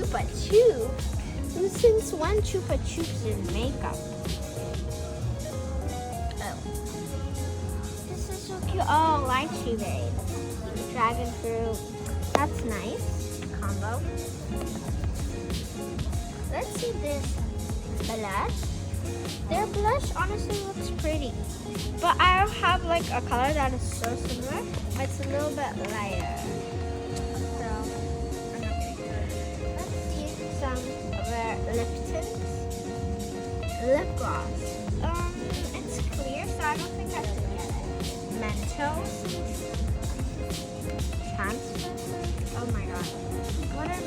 Chupa Chups. Since when Chupa Chups is makeup? Oh. This is so cute. Oh, lychee berry. Dragon fruit. That's nice. Combo. Let's see this blush. Their blush honestly looks pretty. But I have like a color that is so similar. It's a little bit lighter. So, I'm not gonna get it. Let's see some of their lip tints. Lip gloss. It's clear, so I don't think I should get it. Mentos. Transfer. Oh my god. What are